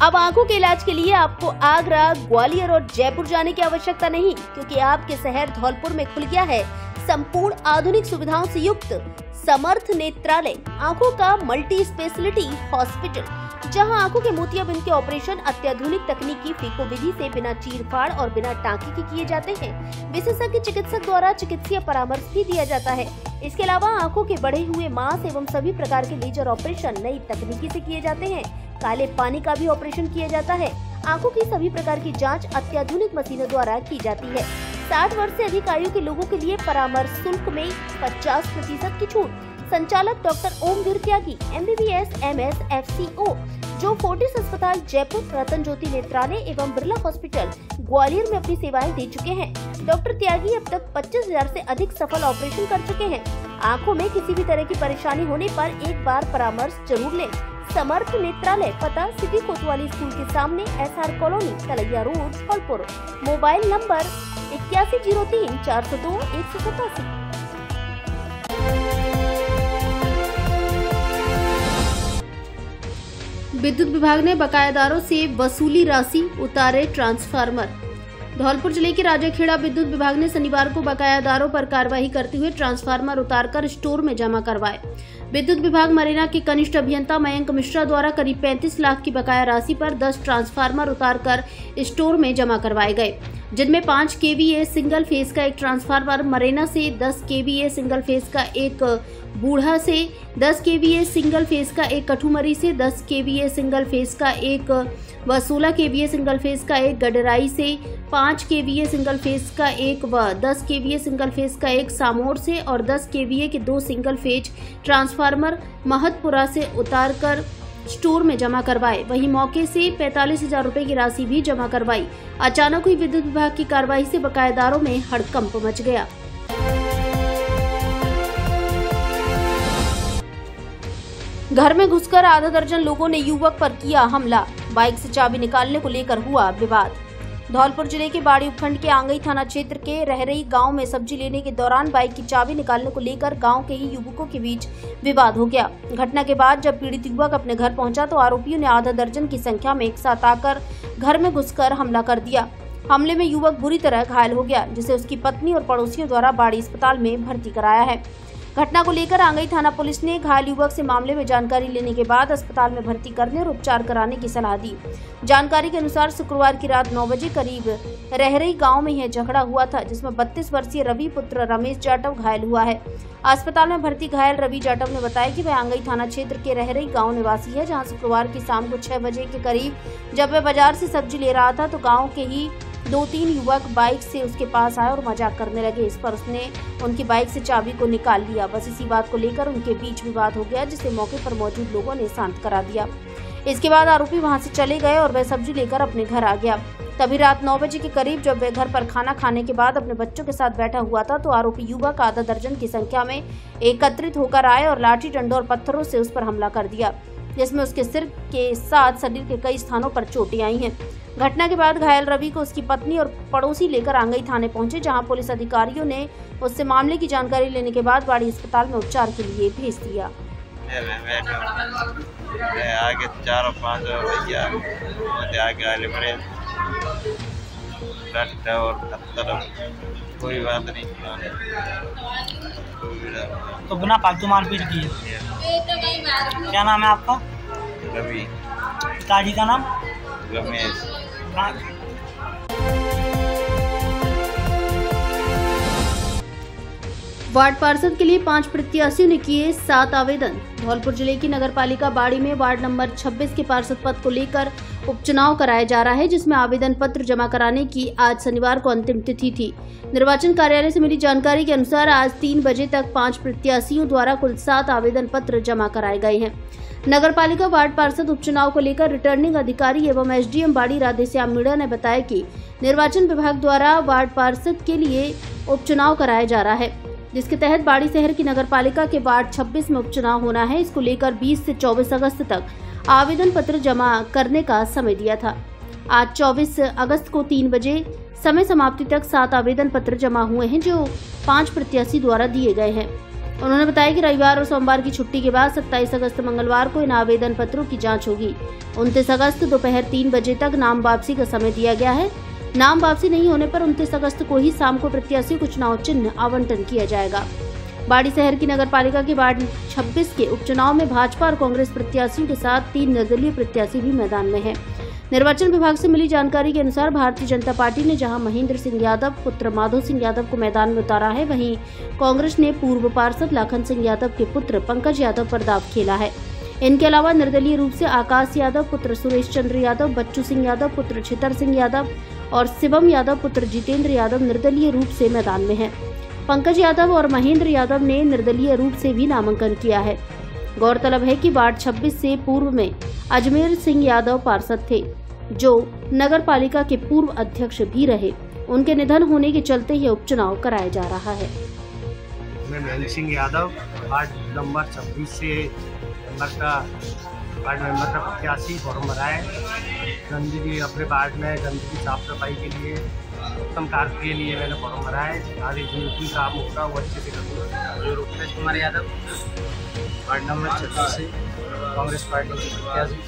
अब आंखों के इलाज के लिए आपको आगरा, ग्वालियर और जयपुर जाने की आवश्यकता नहीं, क्योंकि आपके शहर धौलपुर में खुल गया है संपूर्ण आधुनिक सुविधाओं से युक्त समर्थ नेत्रालय, आंखों का मल्टी स्पेशलिटी हॉस्पिटल, जहां आंखों के मोतियाबिंद के ऑपरेशन अत्याधुनिक तकनीकी फीको विधि से बिना चीरफाड़ और बिना टांके के किए जाते हैं। विशेषज्ञ चिकित्सक द्वारा चिकित्सीय परामर्श भी दिया जाता है। इसके अलावा आंखों के बढ़े हुए मांस एवं सभी प्रकार के लेजर ऑपरेशन नई तकनीकी से किए जाते हैं। काले पानी का भी ऑपरेशन किया जाता है। आंखों की सभी प्रकार की जांच अत्याधुनिक मशीनों द्वारा की जाती है। 60 वर्ष से अधिक आयु के लोगों के लिए परामर्श शुल्क में 50% की छूट। संचालक डॉक्टर ओमवीर त्यागी, MBBS MS FCO, जो फोर्टिस अस्पताल जयपुर, रतन ज्योति नेत्रालय एवं बिरला हॉस्पिटल ग्वालियर में अपनी सेवाएं दे चुके हैं। डॉक्टर त्यागी अब तक 25,000 से अधिक सफल ऑपरेशन कर चुके हैं। आंखों में किसी भी तरह की परेशानी होने पर एक बार परामर्श जरूर लें। समर्थ नेत्रालय, पता सिटी कोतवाली स्कूल के सामने, SR colony, Talaiya road, Dholpur. Mobile number 8103 402 187। विद्युत विभाग ने बकायादारों से वसूली राशि, उतारे ट्रांसफार्मर। धौलपुर जिले के राजाखेड़ा विद्युत विभाग ने शनिवार को बकायादारों पर कार्रवाई करते हुए ट्रांसफार्मर उतारकर स्टोर में जमा करवाए। विद्युत विभाग मरेना के कनिष्ठ अभियंता मयंक मिश्रा द्वारा करीब 35 लाख की बकाया राशि पर 10 ट्रांसफार्मर उतारकर स्टोर में जमा करवाए गए, जिनमें 5 kVA सिंगल फेज का एक ट्रांसफार्मर मरेना से, 10 kVA सिंगल फेज का एक बूढ़ा से, 10 kVA सिंगल फेज का एक कठुमरी से, 10 kVA सिंगल फेज का एक व 16 kVA सिंगल फेज का एक गडराई से, 5 kVA सिंगल फेज का एक व 10 kVA सिंगल फेज का एक सामोर से और 10 kVA के 2 सिंगल फेज ट्रांसफार्मर महतपुरा से उतारकर स्टोर में जमा करवाए। वहीं मौके से 45,000 रुपए की राशि भी जमा करवाई। अचानक हुई विद्युत विभाग की कार्रवाई से बकायेदारों में हड़कंप मच गया। घर में घुसकर आधा दर्जन लोगों ने युवक पर किया हमला। बाइक से चाबी निकालने को लेकर हुआ विवाद। धौलपुर जिले के बाड़ी उपखंड के आंगई थाना क्षेत्र के रहरई गांव में सब्जी लेने के दौरान बाइक की चाबी निकालने को लेकर गांव के ही युवकों के बीच विवाद हो गया। घटना के बाद जब पीड़ित युवक अपने घर पहुंचा तो आरोपियों ने आधा दर्जन की संख्या में एक साथ आकर घर में घुसकर हमला कर दिया। हमले में युवक बुरी तरह घायल हो गया, जिसे उसकी पत्नी और पड़ोसियों द्वारा बाड़ी अस्पताल में भर्ती कराया है। घटना को लेकर आंगई थाना पुलिस ने घायल युवक से मामले में जानकारी लेने के बाद अस्पताल में भर्ती करने और उपचार कराने की सलाह दी। जानकारी के अनुसार शुक्रवार की रात 9 बजे करीब रहरई गांव में यह झगड़ा हुआ था, जिसमें 32 वर्षीय रवि पुत्र रमेश जाटव घायल हुआ है। अस्पताल में भर्ती घायल रवि जाटव ने बताया कि वह आंगई थाना क्षेत्र के रहरई गाँव निवासी है, जहाँ शुक्रवार की शाम को 6 बजे के करीब जब वह बाजार से सब्जी ले रहा था तो गाँव के ही 2-3 युवक बाइक से उसके पास आए और मजाक करने लगे। इस पर उसने उनकी बाइक से चाबी को निकाल लिया। बस इसी बात को लेकर उनके बीच विवाद हो गया, जिसे मौके पर मौजूद लोगों ने शांत करा दिया। इसके बाद आरोपी वहां से चले गए और वह सब्जी लेकर अपने घर आ गया। तभी रात 9 बजे के करीब जब वह घर पर खाना खाने के बाद अपने बच्चों के साथ बैठा हुआ था तो आरोपी युवक आधा दर्जन की संख्या में एकत्रित होकर आए और लाठी डंडों और पत्थरों से उस पर हमला कर दिया, जिसमें उसके सिर के साथ शरीर के कई स्थानों पर चोटें आई हैं। घटना के बाद घायल रवि को उसकी पत्नी और पड़ोसी लेकर आंगई थाने पहुंचे, जहां पुलिस अधिकारियों ने उससे मामले की जानकारी लेने के बाद बाड़ी अस्पताल में उपचार के लिए भेज दिया। आगे 4-5 भैया आगे आले बड़े और कोई बात नहीं। तो बिना फालतू मारपीट की। क्या नाम है आपका? रवि। पिताजी का नाम? रमेश। वार्ड पार्षद के लिए 5 प्रत्याशियों ने किए 7 आवेदन। धौलपुर जिले की नगरपालिका बाड़ी में वार्ड नंबर 26 के पार्षद पद को लेकर उपचुनाव कराया जा रहा है, जिसमें आवेदन पत्र जमा कराने की आज शनिवार को अंतिम तिथि थी। निर्वाचन कार्यालय से मिली जानकारी के अनुसार आज 3 बजे तक 5 प्रत्याशियों द्वारा कुल 7 आवेदन पत्र जमा कराए गए हैं। नगरपालिका वार्ड पार्षद उपचुनाव को लेकर रिटर्निंग अधिकारी एवं एसडीएम बाड़ी राधेश्याम मीणा ने बताया कि निर्वाचन विभाग द्वारा वार्ड पार्षद के लिए उपचुनाव कराया जा रहा है, जिसके तहत बाड़ी शहर की नगरपालिका के वार्ड 26 में उपचुनाव होना है। इसको लेकर 20 से 24 अगस्त तक आवेदन पत्र जमा करने का समय दिया था। आज 24 अगस्त को 3 बजे समय समाप्ति तक 7 आवेदन पत्र जमा हुए हैं, जो 5 प्रत्याशी द्वारा दिए गए हैं। उन्होंने बताया कि रविवार और सोमवार की छुट्टी के बाद 27 अगस्त मंगलवार को इन आवेदन पत्रों की जांच होगी। 29 अगस्त दोपहर 3 बजे तक नाम वापसी का समय दिया गया है। नाम वापसी नहीं होने पर 29 अगस्त को ही शाम को प्रत्याशियों को चुनाव चिन्ह आवंटन किया जाएगा। बाड़ी शहर की नगरपालिका के वार्ड 26 के उपचुनाव में भाजपा और कांग्रेस प्रत्याशियों के साथ 3 निर्दलीय प्रत्याशी भी मैदान में हैं। निर्वाचन विभाग से मिली जानकारी के अनुसार भारतीय जनता पार्टी ने जहां महेंद्र सिंह यादव पुत्र माधो सिंह यादव को मैदान में उतारा है, वहीं कांग्रेस ने पूर्व पार्षद लाखन सिंह यादव के पुत्र पंकज यादव पर दांव खेला है। इनके अलावा निर्दलीय रूप से आकाश यादव पुत्र सुरेश चंद्र यादव, बच्चू सिंह यादव पुत्र छितर सिंह यादव और शिवम यादव पुत्र जितेंद्र यादव निर्दलीय रूप से मैदान में हैं। पंकज यादव और महेंद्र यादव ने निर्दलीय रूप से भी नामांकन किया है। गौरतलब है कि वार्ड 26 से पूर्व में अजमेर सिंह यादव पार्षद थे, जो नगर पालिका के पूर्व अध्यक्ष भी रहे। उनके निधन होने के चलते यह उपचुनाव कराया जा रहा है। मैं महेंद्र सिंह यादव वार्ड नंबर 26 से वार्ड मेंबर का प्रत्याशी फॉर्म भरा है। गंदगी अपने वार्ड में गंदगी साफ सफाई के लिए, उत्तम कार्य के लिए मैंने फॉर्म भरा है। आगे जो काम होगा वो अच्छे से करूँगा। रुपेश कुमार यादव वार्ड नंबर 26 से कांग्रेस पार्टी के प्रत्याशी।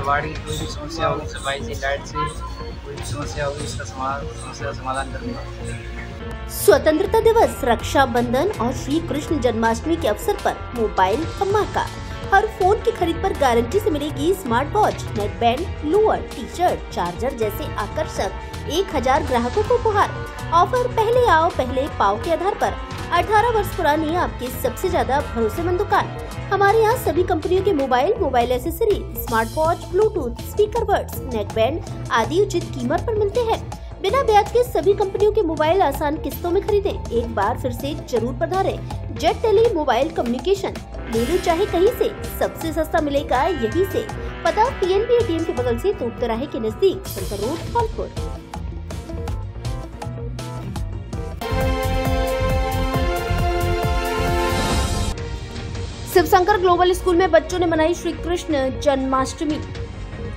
वार्ड की कोई भी समस्या होगी, सफाई से, लाइट से कोई भी समस्या होगी, इसका समस्या समाधान करूँगा। स्वतंत्रता दिवस, रक्षाबंधन और श्री कृष्ण जन्माष्टमी के अवसर पर मोबाइल धमाका। हर फोन की खरीद पर गारंटी से मिलेगी smart watch, neck band, lower, T shirt, charger जैसे आकर्षक 1000 ग्राहकों को उपहार। ऑफर पहले आओ पहले पाओ के आधार पर 18 वर्ष पुरानी आपकी सबसे ज्यादा भरोसेमंद दुकान। हमारे यहाँ सभी कंपनियों के mobile accessory, smart watch, Bluetooth, speaker buds, neck band आदि उचित कीमत पर मिलते हैं। बिना ब्याज के सभी कंपनियों के मोबाइल आसान किस्तों में खरीदें। एक बार फिर से जरूर पधारें। जेट टेली मोबाइल कम्युनिकेशन, ले लो चाहे कहीं से, सबसे सस्ता मिलेगा यहीं से। पता पीएनबी एटीएम के बगल से तोप तिराहे के नजदीक, centre road, Dholpur. Shivshankar global school में बच्चों ने मनाई श्री कृष्ण जन्माष्टमी।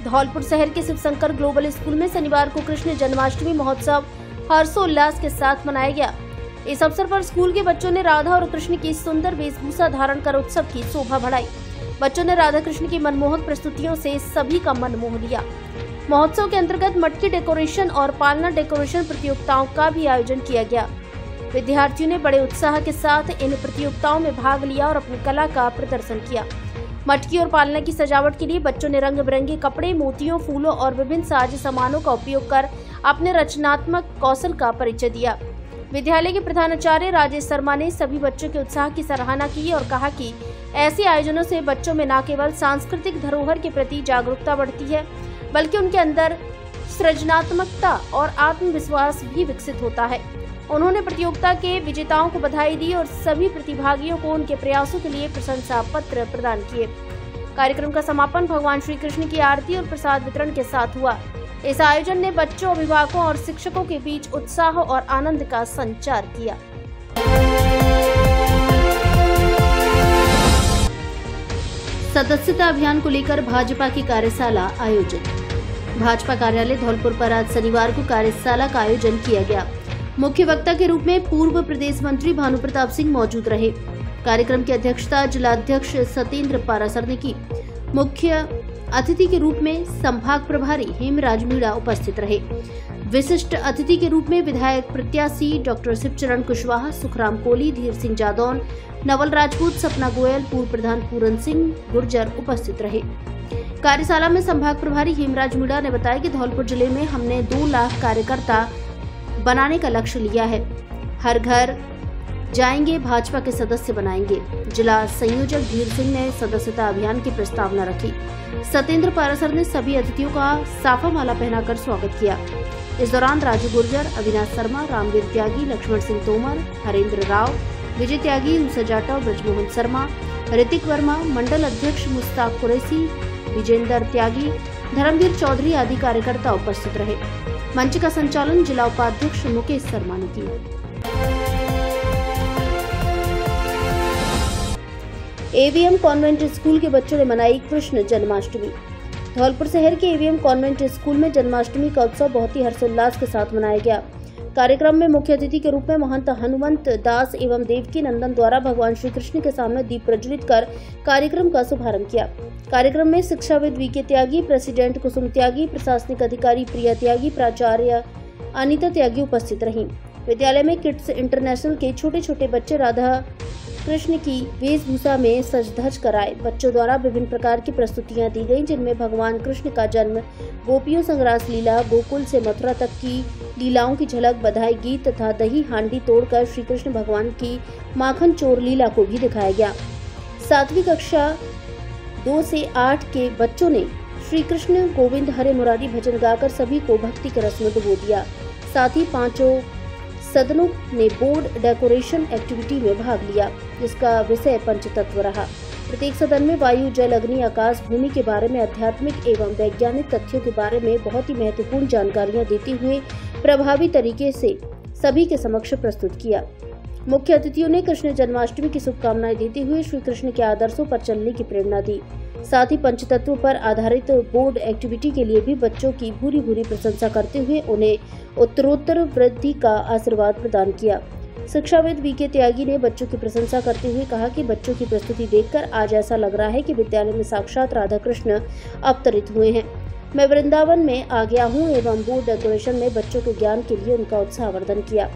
धौलपुर शहर के शिवशंकर ग्लोबल स्कूल में शनिवार को कृष्ण जन्माष्टमी महोत्सव हर्षोल्लास के साथ मनाया गया। इस अवसर पर स्कूल के बच्चों ने राधा और कृष्ण की सुंदर वेशभूषा धारण कर उत्सव की शोभा बढ़ाई। बच्चों ने राधा कृष्ण की मनमोहक प्रस्तुतियों से सभी का मन मोह लिया। महोत्सव के अंतर्गत मटकी डेकोरेशन और पालना डेकोरेशन प्रतियोगिताओं का भी आयोजन किया गया। विद्यार्थियों ने बड़े उत्साह के साथ इन प्रतियोगिताओं में भाग लिया और अपनी कला का प्रदर्शन किया। मटकी और पालना की सजावट के लिए बच्चों ने रंग बिरंगे कपड़े, मोतियों, फूलों और विभिन्न साज सामानों का उपयोग कर अपने रचनात्मक कौशल का परिचय दिया। विद्यालय के प्रधानाचार्य राजेश शर्मा ने सभी बच्चों के उत्साह की सराहना की और कहा कि ऐसे आयोजनों से बच्चों में न केवल सांस्कृतिक धरोहर के प्रति जागरूकता बढ़ती है, बल्कि उनके अंदर सृजनात्मकता और आत्मविश्वास भी विकसित होता है। उन्होंने प्रतियोगिता के विजेताओं को बधाई दी और सभी प्रतिभागियों को उनके प्रयासों के लिए प्रशंसा पत्र प्रदान किए। कार्यक्रम का समापन भगवान श्री कृष्ण की आरती और प्रसाद वितरण के साथ हुआ। इस आयोजन ने बच्चों, अभिभावकों और शिक्षकों के बीच उत्साह और आनंद का संचार किया। सदस्यता अभियान को लेकर भाजपा की कार्यशाला आयोजित। भाजपा कार्यालय धौलपुर पर आज शनिवार को कार्यशाला का आयोजन किया गया। मुख्य वक्ता के रूप में पूर्व प्रदेश मंत्री भानु प्रताप सिंह मौजूद रहे। कार्यक्रम की अध्यक्षता जिलाध्यक्ष सतेंद्र पारासर ने की। मुख्य अतिथि के रूप में संभाग प्रभारी हेमराज मीणा उपस्थित रहे। विशिष्ट अतिथि के रूप में विधायक प्रत्याशी डॉक्टर शिवचरण कुशवाहा, सुखराम कोली, धीर सिंह जादौन, नवल राजपूत, सपना गोयल, पूर्व प्रधान पूरन सिंह गुर्जर उपस्थित रहे। कार्यशाला में संभाग प्रभारी हेमराज मीणा ने बताया कि धौलपुर जिले में हमने 2 लाख कार्यकर्ता बनाने का लक्ष्य लिया है। हर घर जाएंगे, भाजपा के सदस्य बनाएंगे। जिला संयोजक धीर सिंह ने सदस्यता अभियान की प्रस्तावना रखी। सत्येंद्र पारासर ने सभी अतिथियों का साफा माला पहनाकर स्वागत किया। इस दौरान राजू गुर्जर, अविनाश शर्मा, रामवीर त्यागी, लक्ष्मण सिंह तोमर, हरेंद्र राव, विजय त्यागी, ऊषा जाटव, ब्रजमोहन शर्मा, ऋतिक वर्मा, मंडल अध्यक्ष मुस्ताक कुरैशी, विजेंद्र त्यागी, धर्मवीर चौधरी आदि कार्यकर्ता उपस्थित रहे। मंच का संचालन जिला उपाध्यक्ष मुकेश शर्मा ने किया। एवीएम कॉन्वेंट स्कूल के बच्चों ने मनाई कृष्ण जन्माष्टमी। धौलपुर शहर के एवीएम कॉन्वेंट स्कूल में जन्माष्टमी का उत्सव बहुत ही हर्षोल्लास के साथ मनाया गया। कार्यक्रम में मुख्य अतिथि के रूप में महंत हनुमंत दास एवं देवकी नंदन द्वारा भगवान श्री कृष्ण के सामने दीप प्रज्वलित कर कार्यक्रम का शुभारंभ किया। कार्यक्रम में शिक्षाविद वीके त्यागी, प्रेसिडेंट कुसुम त्यागी, प्रशासनिक अधिकारी प्रिया त्यागी, प्राचार्य अनीता त्यागी उपस्थित रहीं। विद्यालय में किड्स इंटरनेशनल के छोटे छोटे बच्चे राधा कृष्ण की वेशभूषा में सज धज कर आए। बच्चों द्वारा विभिन्न प्रकार की प्रस्तुतियां दी गईं, जिनमें भगवान कृष्ण का जन्म, गोपियों संग रास लीला, गोकुल से मथुरा तक की लीलाओं की झलक, बधाई गीत तथा दही हांडी तोड़कर श्री कृष्ण भगवान की माखन चोर लीला को भी दिखाया गया। 7वीं कक्षा 2 से 8 के बच्चों ने श्री कृष्ण गोविंद हरे मुरारी भजन गाकर सभी को भक्ति के रस में डुबो दिया। साथ ही 5 सदनों ने बोर्ड डेकोरेशन एक्टिविटी में भाग लिया, जिसका विषय पंचतत्व रहा। प्रत्येक सदन में वायु, जल, अग्नि, आकाश, भूमि के बारे में आध्यात्मिक एवं वैज्ञानिक तथ्यों के बारे में बहुत ही महत्वपूर्ण जानकारियां देते हुए प्रभावी तरीके से सभी के समक्ष प्रस्तुत किया। मुख्य अतिथियों ने कृष्ण जन्माष्टमी की शुभकामनाएं देते हुए श्री कृष्ण के आदर्शों पर चलने की प्रेरणा दी। साथ ही पंचतत्व पर आधारित बोर्ड एक्टिविटी के लिए भी बच्चों की भूरी भूरी प्रशंसा करते हुए उन्हें उत्तरोत्तर वृद्धि का आशीर्वाद प्रदान किया। शिक्षाविद वीके त्यागी ने बच्चों की प्रशंसा करते हुए कहा कि बच्चों की प्रस्तुति देखकर आज ऐसा लग रहा है कि विद्यालय में साक्षात राधा कृष्ण अवतरित हुए हैं। मैं वृंदावन में आ गया हूँ एवं बोर्ड डेकोरेशन में बच्चों के ज्ञान के लिए उनका उत्साहवर्धन किया।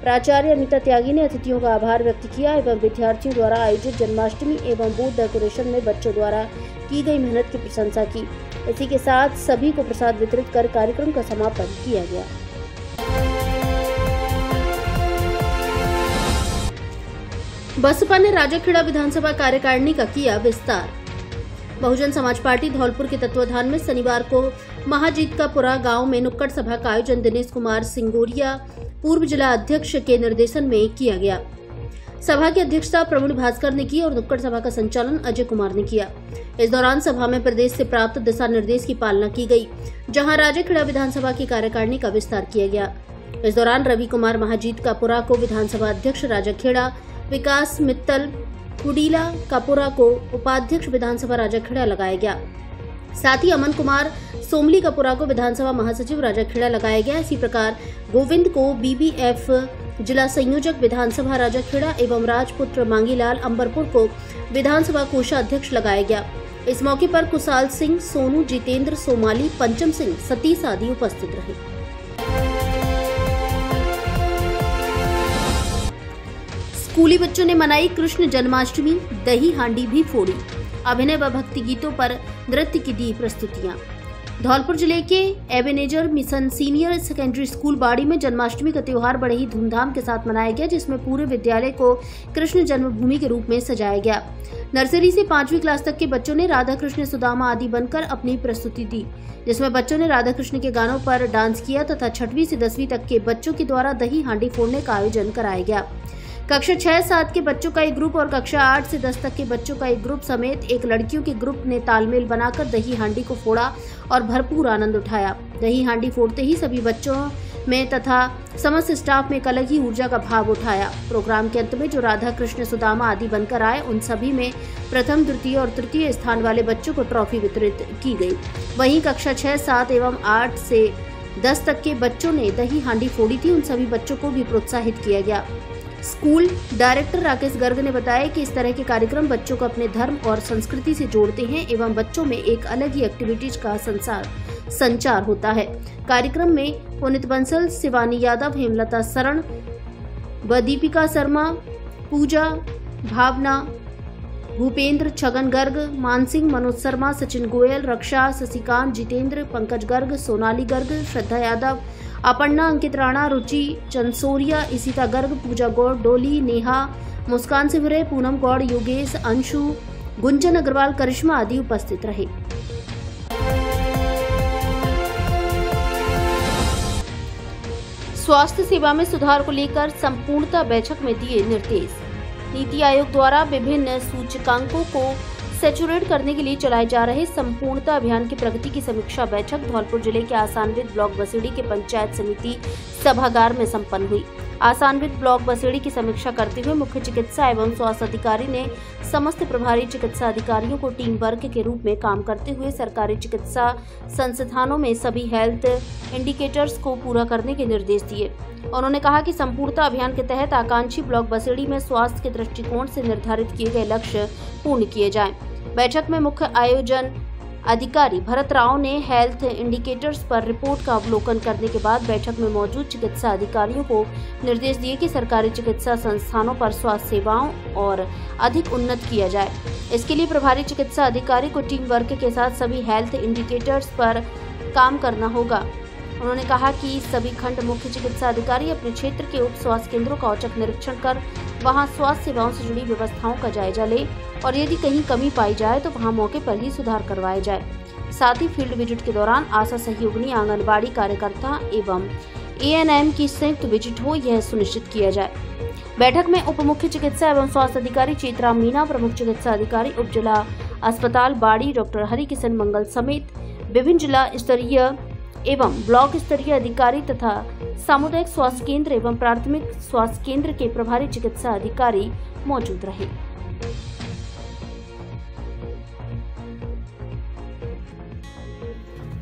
प्राचार्य अनीता त्यागी ने अतिथियों का आभार व्यक्त किया एवं विद्यार्थियों द्वारा आयोजित जन्माष्टमी एवं बोर्ड डेकोरेशन में बच्चों द्वारा की गई मेहनत की प्रशंसा की। इसी के साथ सभी को प्रसाद वितरित कर कार्यक्रम का समापन किया गया। बसपा ने राजाखेड़ा विधानसभा कार्यकारिणी का किया विस्तार। बहुजन समाज पार्टी धौलपुर के तत्वाधान में शनिवार को महाजीतकापुरा गांव में नुक्कड़ सभा का आयोजन दिनेश कुमार सिंगोरिया पूर्व जिला अध्यक्ष के निर्देशन में किया गया। सभा की अध्यक्षता प्रवीण भास्कर ने की और नुक्कड़ सभा का संचालन अजय कुमार ने किया। इस दौरान सभा में प्रदेश से प्राप्त दिशा निर्देश की पालना की गई, जहां राजाखेड़ा विधानसभा की कार्यकारिणी का विस्तार किया गया। इस दौरान रवि कुमार महाजीतकापुरा को विधानसभा अध्यक्ष राजाखेड़ा, विकास मित्तल कुडीला कापुरा को उपाध्यक्ष विधानसभा राजाखेड़ा लगाया गया। साथ ही अमन कुमार सोमली कपुरा को विधानसभा महासचिव राजाखेड़ा लगाया गया। इसी प्रकार गोविंद को बीबीएफ जिला संयोजक विधानसभा राजाखेड़ा एवं राजपुत्र मांगीलाल अंबरपुर को विधानसभा कोषाध्यक्ष लगाया गया। इस मौके पर कुशाल सिंह, सोनू, जितेंद्र, सोमाली, पंचम सिंह, सतीश आदि उपस्थित रहे। स्कूली बच्चों ने मनाई कृष्ण जन्माष्टमी, दही हांडी भी फोड़ी। अभिनय व भक्ति गीतों पर नृत्य की दी प्रस्तुतियां। धौलपुर जिले के Ebenezer mission senior secondary school बाड़ी में जन्माष्टमी का त्योहार बड़े ही धूमधाम के साथ मनाया गया, जिसमें पूरे विद्यालय को कृष्ण जन्मभूमि के रूप में सजाया गया। नर्सरी से 5वीं क्लास तक के बच्चों ने राधा कृष्ण सुदामा आदि बनकर अपनी प्रस्तुति दी, जिसमें बच्चों ने राधा कृष्ण के गानों पर डांस किया तथा 6वीं से 10वीं तक के बच्चों के द्वारा दही हांडी फोड़ने का आयोजन कराया गया। कक्षा 6-7 के बच्चों का एक ग्रुप और कक्षा 8 से 10 तक के बच्चों का एक ग्रुप समेत एक लड़कियों के ग्रुप ने तालमेल बनाकर दही हांडी को फोड़ा और भरपूर आनंद उठाया। दही हांडी फोड़ते ही सभी बच्चों में तथा समस्त स्टाफ में एक अलग ही ऊर्जा का भाव उठाया। प्रोग्राम के अंत में जो राधा कृष्ण सुदामा आदि बनकर आए, उन सभी में प्रथम, द्वितीय और तृतीय स्थान वाले बच्चों को ट्रॉफी वितरित की गई। वहीं कक्षा 6, 7 एवं 8 से 10 तक के बच्चों ने दही हांडी फोड़ी थी, उन सभी बच्चों को भी प्रोत्साहित किया गया। स्कूल डायरेक्टर राकेश गर्ग ने बताया कि इस तरह के कार्यक्रम बच्चों को अपने धर्म और संस्कृति से जोड़ते हैं एवं बच्चों में एक अलग ही एक्टिविटीज का संचार होता है। कार्यक्रम में पुनित बंसल, शिवानी यादव, हेमलता शरण व दीपिका शर्मा, पूजा, भावना, भूपेंद्र, छगन गर्ग, मानसिंह, मनोज शर्मा, सचिन गोयल, रक्षा, शशिकांत, जितेंद्र, पंकज गर्ग, सोनाली गर्ग, श्रद्धा यादव, अपर्णा, अंकित राणा, रुचि चंदसोरिया, इसिता गर्ग, पूजा गौड़, डोली, नेहा, मुस्कान सिवरे, पूनम गौड़, योगेश, अंशु, गुंजन अग्रवाल, करिश्मा आदि उपस्थित रहे। स्वास्थ्य सेवा में सुधार को लेकर संपूर्णता बैठक में दिए निर्देश। नीति आयोग द्वारा विभिन्न सूचकांकों को सैचुरेट करने के लिए चलाए जा रहे संपूर्णता अभियान की प्रगति की समीक्षा बैठक धौलपुर जिले के आसानविद ब्लॉक बसेड़ी के पंचायत समिति सभागार में संपन्न हुई। आसानविद ब्लॉक बसेड़ी की समीक्षा करते हुए मुख्य चिकित्सा एवं स्वास्थ्य अधिकारी ने समस्त प्रभारी चिकित्सा अधिकारियों को टीम वर्क के रूप में काम करते हुए सरकारी चिकित्सा संस्थानों में सभी हेल्थ इंडिकेटर्स को पूरा करने के निर्देश दिए। उन्होंने कहा कि संपूर्णता अभियान के तहत आकांक्षी ब्लॉक बसेड़ी में स्वास्थ्य के दृष्टिकोण से निर्धारित किए गए लक्ष्य पूर्ण किए जाएं। बैठक में मुख्य आयोजन अधिकारी भरत राव ने हेल्थ इंडिकेटर्स पर रिपोर्ट का अवलोकन करने के बाद बैठक में मौजूद चिकित्सा अधिकारियों को निर्देश दिए कि सरकारी चिकित्सा संस्थानों पर स्वास्थ्य सेवाओं और अधिक उन्नत किया जाए। इसके लिए प्रभारी चिकित्सा अधिकारी को टीम वर्क के साथ सभी हेल्थ इंडिकेटर्स पर काम करना होगा। उन्होंने कहा कि सभी खंड मुख्य चिकित्सा अधिकारी अपने क्षेत्र के उप स्वास्थ्य केंद्रों का औचक निरीक्षण कर वहां स्वास्थ्य सेवाओं से जुड़ी व्यवस्थाओं का जायजा ले और यदि कहीं कमी पाई जाए तो वहां मौके पर ही सुधार करवाया जाए। साथ ही फील्ड विजिट के दौरान आशा सहयोगिनी, आंगनबाड़ी कार्यकर्ता एवं ANM की संयुक्त विजिट हो, यह सुनिश्चित किया जाए। बैठक में उप मुख्य चिकित्सा एवं स्वास्थ्य अधिकारी चेतराम मीणा, प्रमुख चिकित्सा अधिकारी उप जिला अस्पताल बाड़ी डॉक्टर हरिकिशन मंगल समेत विभिन्न जिला स्तरीय एवं ब्लॉक स्तरीय अधिकारी तथा सामुदायिक स्वास्थ्य केंद्र एवं प्राथमिक स्वास्थ्य केंद्र के प्रभारी चिकित्सा अधिकारी मौजूद रहे।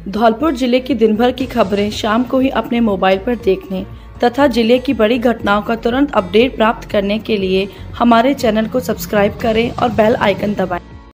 धौलपुर जिले की दिन भर की खबरें शाम को ही अपने मोबाइल पर देखने तथा जिले की बड़ी घटनाओं का तुरंत अपडेट प्राप्त करने के लिए हमारे चैनल को सब्सक्राइब करें और बेल आइकन दबाएं।